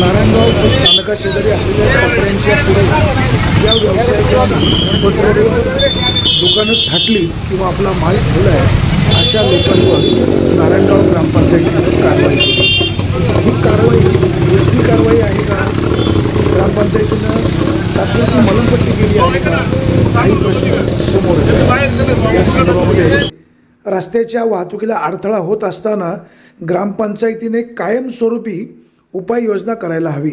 नारायणगाव बस स्थानका शेजारी असलेल्या टपऱ्यांच्या पुढे ज्या व्यावसायिकांनी पत्रावर दुकानं थाटली किंवा आपला माल ठेवला आहे अशा लोकांवर नारायणगाव ग्रामपंचायतीने कारवाई केली। ही कारवाई योजनी कारवाई आहे का? ग्रामपंचायतीनं तात्पुरती मलमपट्टी केली आहे का? काही प्रश्न समोर येतात। या संदर्भामध्ये रस्त्याच्या वाहतुकीला अडथळा होत असताना ग्रामपंचायतीने कायमस्वरूपी उपाययोजना करायला हवी।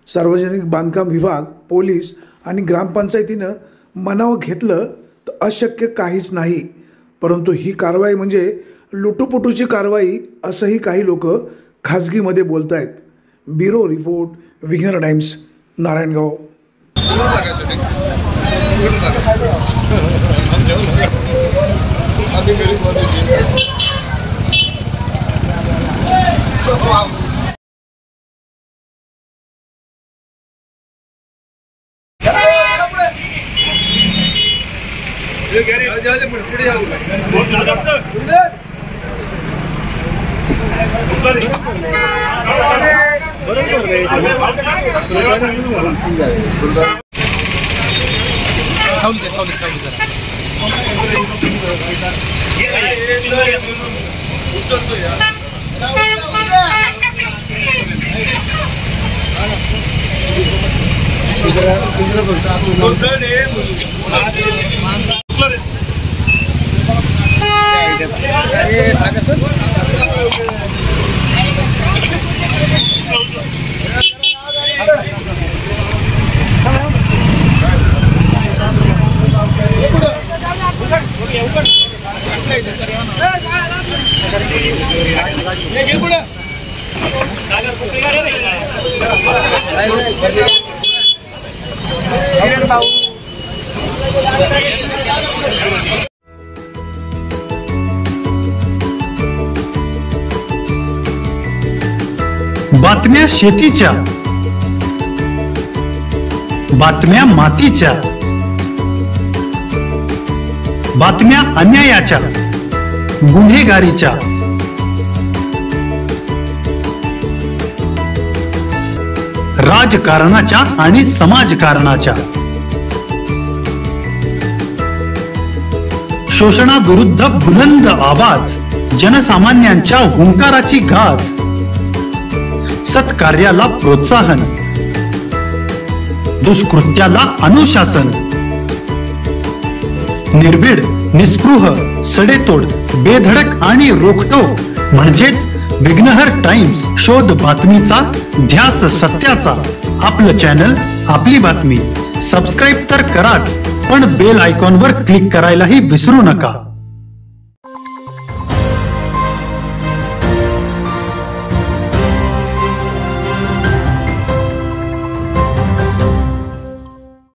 सार्वजनिक बांधकाम विभाग, पोलीस आणि ग्रामपंचायतीनं मनावर घेतलं तर अशक्य काहीच नाही, परंतु ही कारवाई म्हणजे लुटूपुटूची कारवाई असंही काही लोक खाजगीमध्ये बोलत आहेत। ब्युरो रिपोर्ट, विघ्नर टाइम्स, नारायणगाव। बातम्या शेतीच्या, बातम्या मातीच्या, बातम्या अन्यायाच्या, गुन्हेगारीच्या, राजकारणाच्या आणि समाजकारणाच्या, शोषणाविरुद्ध बुलंद आवाज, जनसामान्यांच्या हुंकाराची गाज, सत्कार्याला प्रोत्साहन, दुष्कृत्याला अनुशासन, निर्भीड, निस्पृह, सडेतोड, बेधडक आणि रोखटोक म्हणजेच विघ्नहर टाइम्स। शोध बातमीचा, ध्यास सत्याचा। आपलं चॅनल, आपली बातमी। सबस्क्राईब तर कराच, पण बेल आयकॉनवर क्लिक करायलाही विसरू नका।